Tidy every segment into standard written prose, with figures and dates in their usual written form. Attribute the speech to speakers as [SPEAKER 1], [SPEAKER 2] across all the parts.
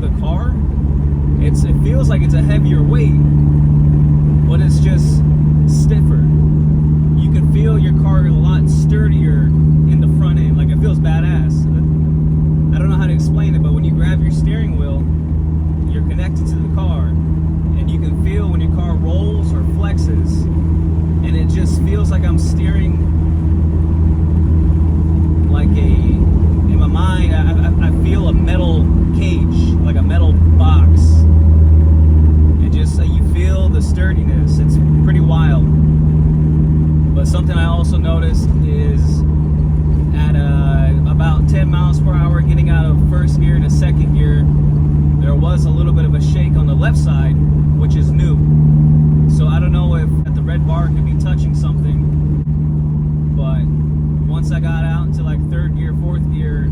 [SPEAKER 1] the car, it feels like it's a heavier weight, but it's just stiffer. You can feel your car a lot sturdier in the front end. Like, it feels badass. I don't know how to explain it, but when you grab your steering wheel, you're connected to the car, and you can feel when your car rolls or flexes, and it just feels like I'm steering like in my mind, I feel a metal cage, like a metal box. And just you feel the sturdiness. It's pretty wild. But something I also noticed is at about 10 miles per hour, getting out of first gear into second gear, there was a little bit of a shake on the left side, which is new. So I don't know if the red bar could be touching something, but once I got out into like third gear, fourth gear,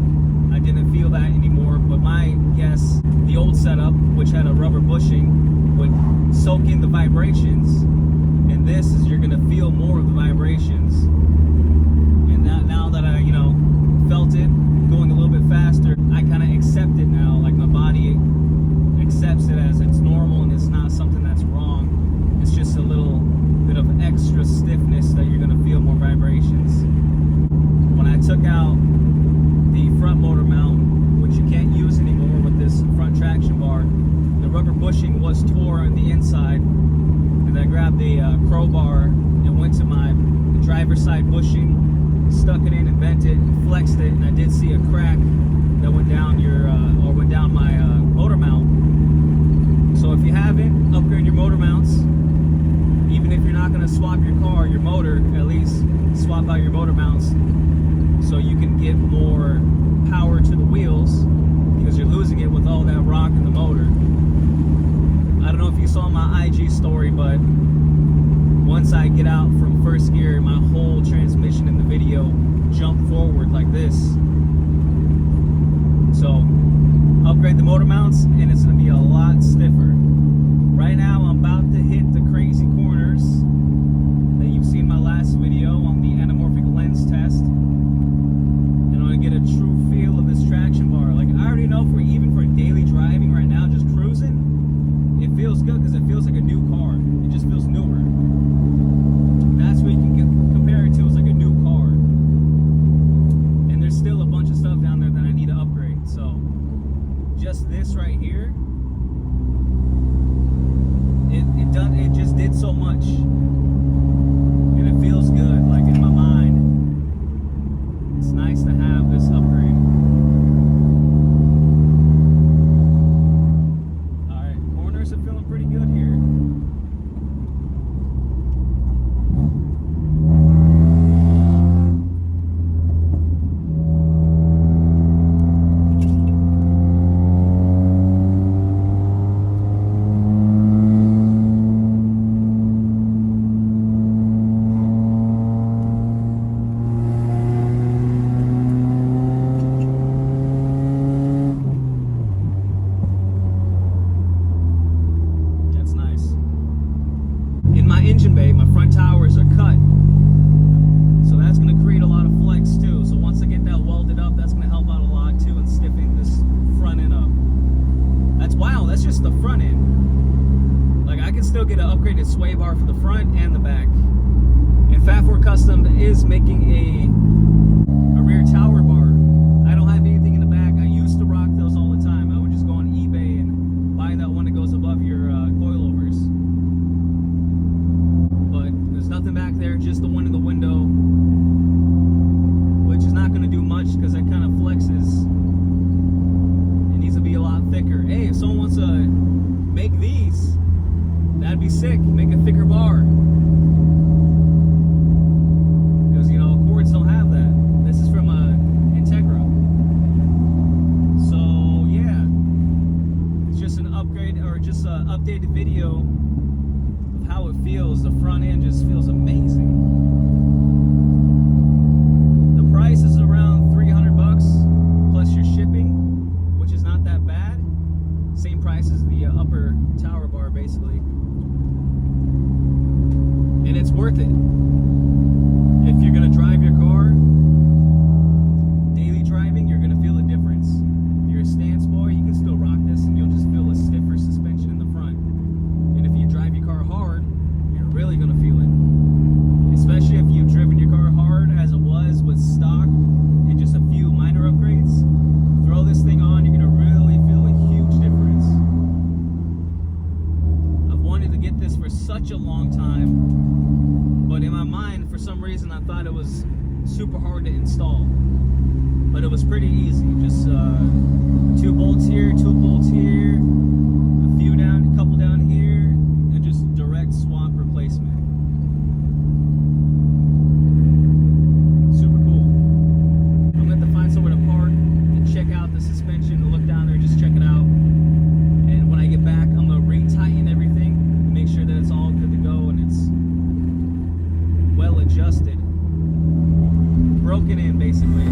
[SPEAKER 1] I didn't feel that anymore. But my guess, the old setup, which had a rubber bushing, would soak in the vibrations, and this is, you're gonna feel more of the vibrations. And now that I, felt it going a little bit faster, I kind of accept it now. Like, my body accepts it as it's normal, and it's not something that's wrong. It's just a little bit of extra stiffness that you're gonna feel more vibrations. When I took out the front motor mount, which you can't use anymore with this front traction bar, the rubber bushing was tore on the inside, and I grabbed a crowbar and went to my driver's side bushing, stuck it in and bent it, flexed it, and I did see a crack that went down went down my motor mount. So if you haven't, upgrade your motor mounts. Even if you're not going to swap your car, your motor, at least swap out your motor mounts so you can get more power to the wheels, because you're losing it with all that rock in the motor. I don't know if you saw my IG story, but once I get out from first gear, my whole transmission in the video jumped forward like this. So upgrade the motor mounts, and it's going to be a lot stiffer. Right now I'm about to hit the crazy corners that you've seen in my last video on the anamorphic lens test, and I'm going to get a true feel of this traction bar. Like, I already know even for daily driving right now, just cruising, it feels good because it feels like a new car. It just feels newer. That's what you can compare it to, is like a new car. And there's still a bunch of stuff down there that I need to upgrade. So just this right here, it just did so much, and it feels good. Like, in my mind, it's nice to have this upgrade. All right, corners are feeling pretty good here. Engine bay, my front towers are cut, so that's going to create a lot of flex too. So once I get that welded up, that's going to help out a lot too in stiffening this front end up. That's just the front end. Like, I can still get an upgraded sway bar for the front and the back. And Fat Ford Custom is making a rear tower bar. I don't have anything in the back. I used to rock those all the time. I would just go on eBay and buy that one that goes above your coilovers. There's nothing back there, just the one in the window, which is not going to do much because that kind of flexes. It needs to be a lot thicker. Hey, if someone wants to make these, that'd be sick. Make a thicker bar, because Accords don't have that. This is from Integra. So yeah, it's just an upgrade, or just an updated video of how it feels. The front end just feels amazing. The price is around $300 plus your shipping, which is not that bad. Same price as the upper tower bar, basically. And it's worth it. If you're gonna drive your car, daily driving, you're gonna feel a difference. If you're a stance boy, you can still rock this and you'll such a long time, but in my mind, for some reason, I thought it was super hard to install. But it was pretty easy. Just 2 bolts here, 2 bolts here, a few down, a couple down here, and just direct swap replacement. Super cool. I'm going to have to find somewhere to park and check out the suspension, to look down there, just check it out. And when I get back, I'm going to re-tighten everything to make sure that it's all good to go and it's well adjusted. Broken in, basically.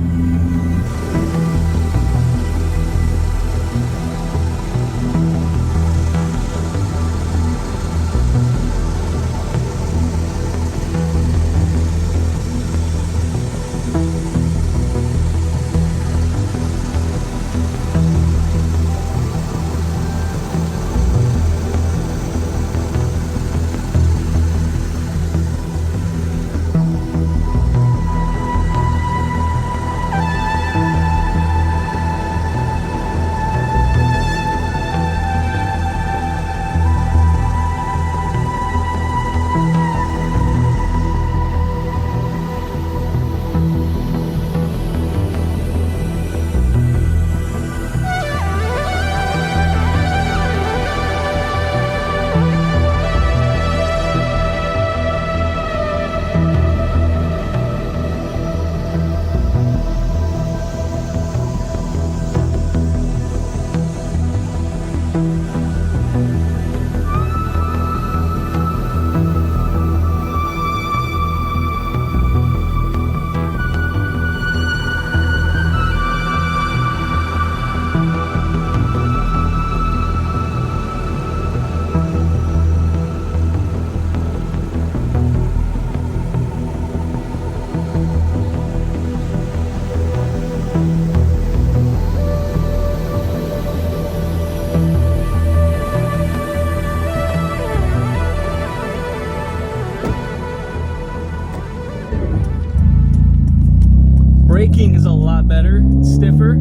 [SPEAKER 1] Braking is a lot better, it's stiffer.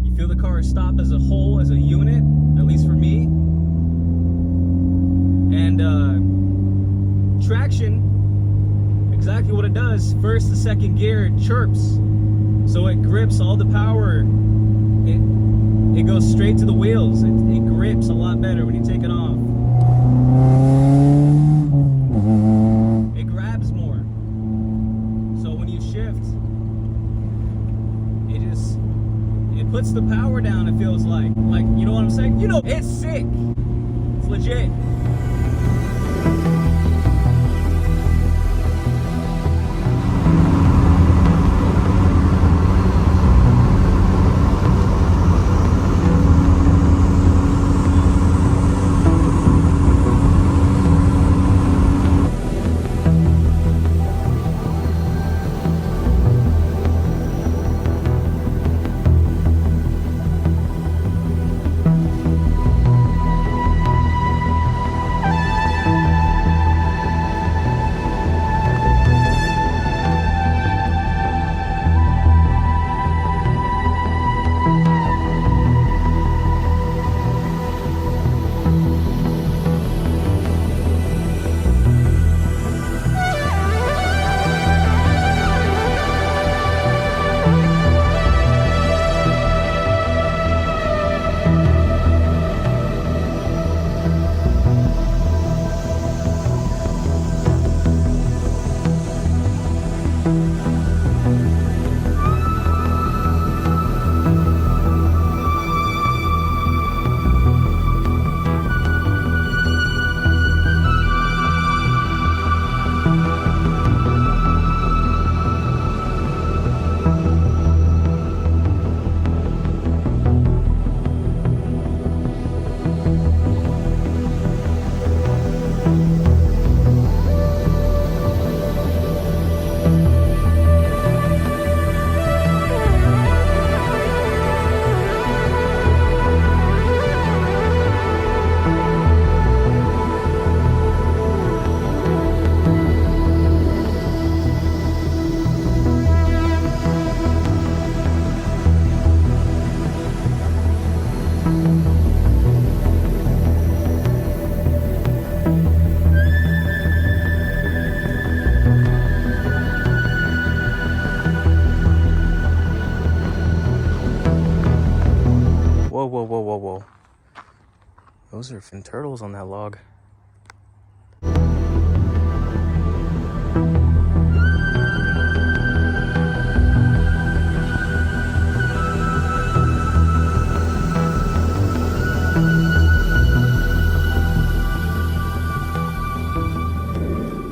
[SPEAKER 1] You feel the car stop as a whole, as a unit, at least for me. And traction, exactly what it does. First to second gear, it chirps. So it grips all the power. It goes straight to the wheels. It grips a lot better when you take it off. It grabs more. So when you shift, it puts the power down, it feels like, you know what I'm saying? You know, it's sick. It's legit. Whoa, whoa, whoa, whoa, whoa. Those are fin turtles on that log.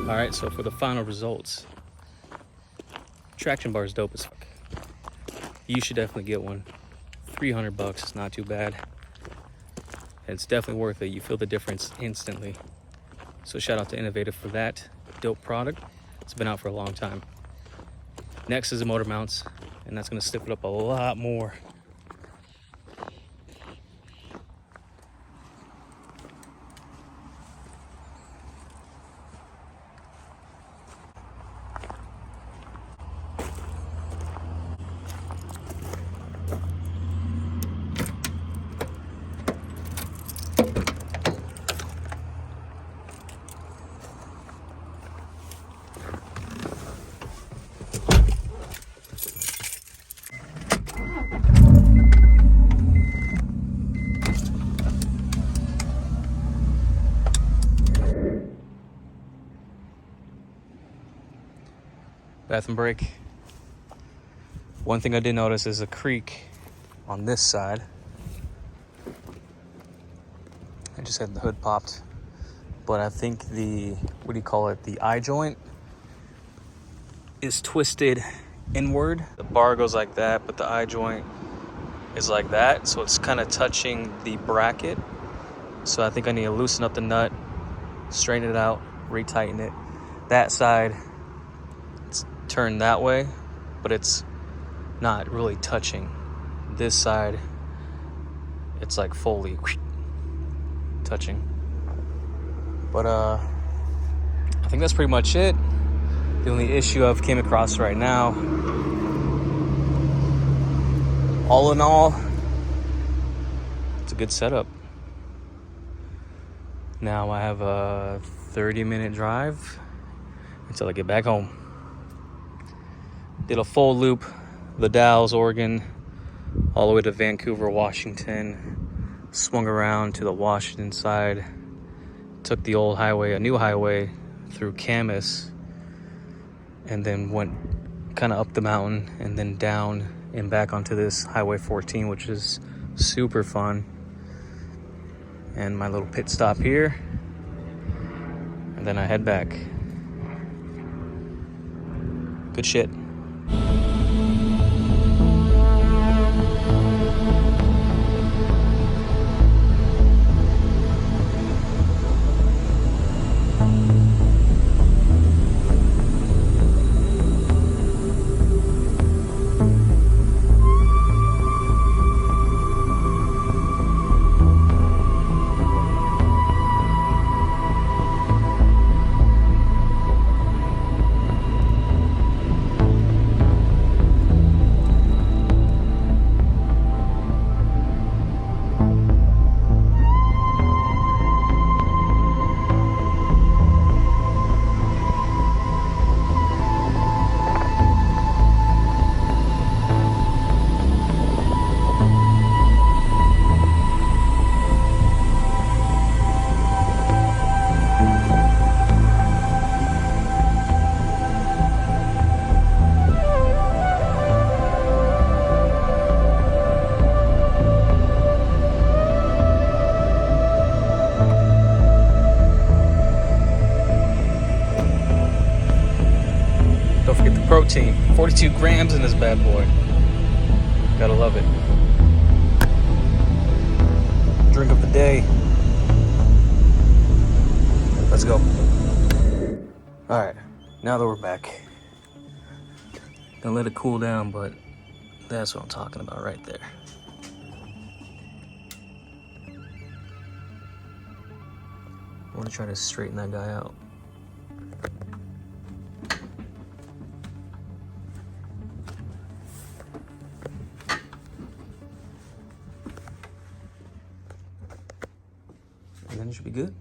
[SPEAKER 1] All right, so for the final results, traction bar is dope as fuck. You should definitely get one. $300, it's not too bad. And it's definitely worth it. You feel the difference instantly. So shout out to Innovative for that dope product. It's been out for a long time. Next is the motor mounts, and that's gonna step it up a lot more. Bathroom break. One thing I did notice is a creak on this side. I just had the hood popped, but I think the, what do you call it? The eye joint is twisted inward. The bar goes like that, but the eye joint is like that. So it's kind of touching the bracket. So I think I need to loosen up the nut, straighten it out, retighten it. That side, it's turned that way, but it's not really touching. This side, it's like fully touching. But I think that's pretty much it. The only issue I've came across right now, all in all, it's a good setup. Now I have a 30-minute drive until I get back home. Did a full loop, the Dalles, Oregon, all the way to Vancouver, Washington. Swung around to the Washington side. Took the old highway, a new highway, through Camas. And then went kind of up the mountain and then down and back onto this Highway 14, which is super fun. And my little pit stop here. And then I head back. Good shit. Protein, 42 grams in this bad boy. Gotta love it. Drink of the day. Let's go. All right, now that we're back, gonna let it cool down, but that's what I'm talking about right there. I want to try to straighten that guy out. And then it should be good.